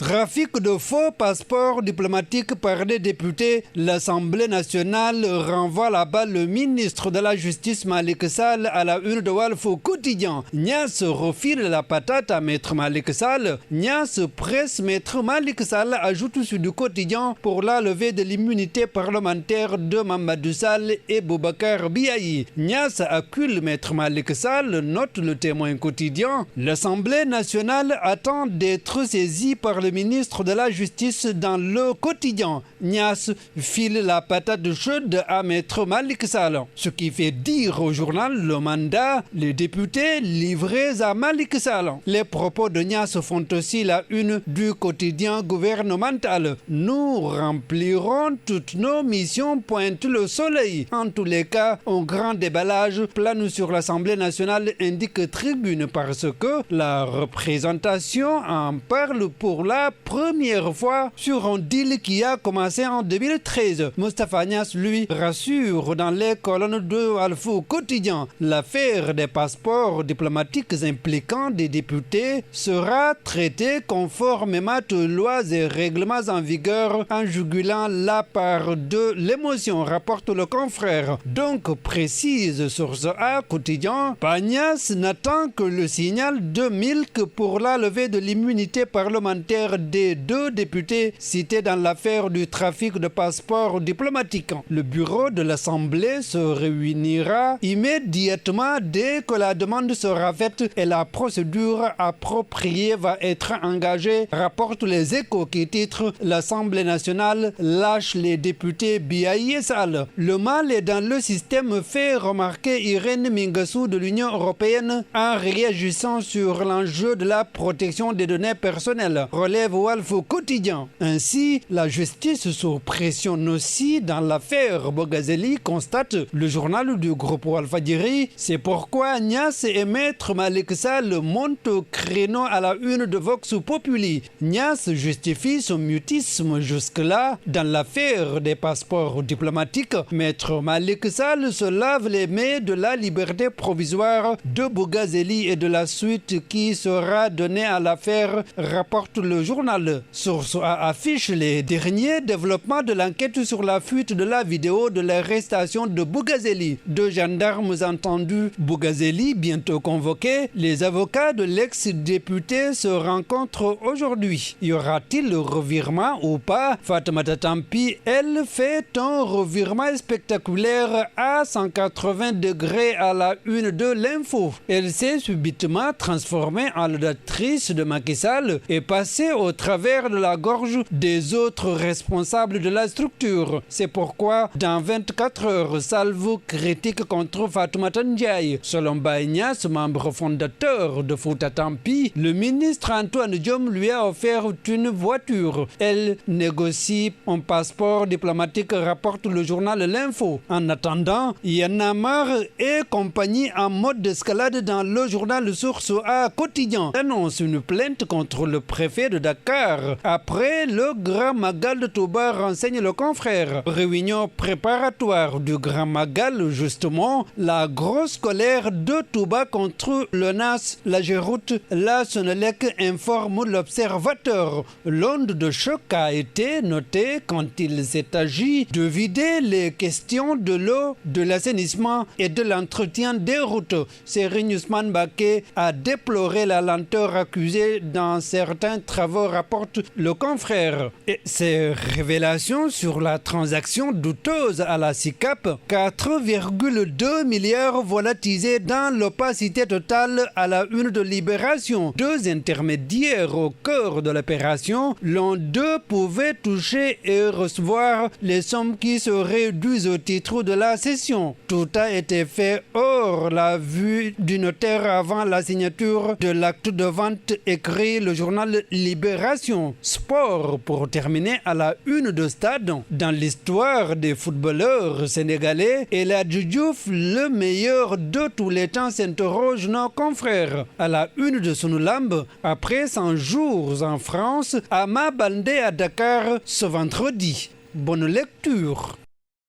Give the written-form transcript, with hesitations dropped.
Trafic de faux passeports diplomatiques par des députés, l'Assemblée nationale renvoie la balle le ministre de la Justice Malick Sall à la une de Walf Quotidien. Niasse refile la patate à Maître Malick Sall. Niasse presse Maître Malick Sall, ajoute sur du Quotidien, pour la levée de l'immunité parlementaire de Mamadou Sall et Boubacar Biaï. Niasse accule Maître Malick Sall, note le Témoin Quotidien. L'Assemblée nationale attend d'être saisie par le ministre de la Justice dans le Quotidien. Niasse file la patate chaude à Maître Malick Sall. Ce qui fait dire au journal Le Mandat, les députés livrés à Malick Sall. Les propos de Niasse font aussi la une du quotidien gouvernemental. Nous remplirons toutes nos missions, pointe le soleil. En tous les cas, un grand déballage plane sur l'Assemblée nationale, indique Tribune, parce que la représentation en parle pour la première fois sur un deal qui a commencé en 2013. Moustapha Niasse, lui, rassure dans les colonnes de Walf Quotidien. L'affaire des passeports diplomatiques impliquant des députés sera traitée conformément aux lois et règlements en vigueur, en jugulant la part de l'émotion, rapporte le confrère. Donc, précise Source A Quotidien, Niasse n'attend que le signal de Milk pour la levée de l'immunité parlementaire des deux députés cités dans l'affaire du trafic de passeports diplomatiques. Le bureau de l'Assemblée se réunira immédiatement dès que la demande sera faite et la procédure appropriée va être engagée, rapporte les Échos qui titrent l'Assemblée nationale lâche les députés Biaï et Sall. Le mal est dans le système, fait remarquer Irène Mingassou de l'Union européenne en réagissant sur l'enjeu de la protection des données personnelles, relève Walf Quotidien. Ainsi, la justice sous pression aussi dans l'affaire Bogazeli, constate le journal du groupe Walfadjri. C'est pourquoi Niasse et Maître Malick Sall montent au créneau à la une de Vox Populi. Niasse justifie son mutisme jusque-là dans l'affaire des passeports diplomatiques. Maître Malick Sall se lave les mains de la liberté provisoire de Bogazeli et de la suite qui sera donnée à l'affaire, rapporte le journal. Source A affiche les derniers développements de l'enquête sur la fuite de la vidéo de l'arrestation de Bogazeli. Deux gendarmes entendus. Bogazeli bientôt convoqué. Les avocats de l'ex-député se rencontrent aujourd'hui. Y aura-t-il revirement ou pas? Fatoumata Tampi, elle, fait un revirement spectaculaire à 180 degrés à la une de l'info. Elle s'est subitement transformée en l'audatrice de Macky Sall et passée au travers de la gorge des autres responsables de la structure. C'est pourquoi, dans 24 heures, salve critique contre Fatoumata Ndiaye. Selon Niasse, membre fondateur de Fouta Tampi, le ministre Antoine Diome lui a offert une voiture. Elle négocie un passeport diplomatique, rapporte le journal L'Info. En attendant, Y'en a marre et compagnie en mode d'escalade dans le journal Source A Quotidien annonce une plainte contre le préfet de Dakar. Après le Grand Magal de Touba, renseigne le confrère. Réunion préparatoire du Grand Magal, justement, la grosse colère de Touba contre le NAS, la Géroute, la Sonelec, informe l'Observateur. L'onde de choc a été notée quand il s'est agi de vider les questions de l'eau, de l'assainissement et de l'entretien des routes. Serigne Ousmane Mbacké a déploré la lenteur accusée dans certains travaux, rapporte le confrère. Et ces révélations sur la transaction douteuse à la SICAP, 4,2 milliards volatilisés dans l'opacité totale à la une de Libération. Deux intermédiaires au cœur de l'opération, l'un d'eux pouvait toucher et recevoir les sommes qui seraient dues au titre de la cession. Tout a été fait hors la vue du notaire avant la signature de l'acte de vente, écrit le journal Libération. Sport, pour terminer à la une de Stade. Dans l'histoire des footballeurs sénégalais, El Hadji Diouf, le meilleur de tous les temps, s'interroge nos confrères. À la une de Sunulamb, après 100 jours en France, Ama Baldé à Dakar ce vendredi. Bonne lecture.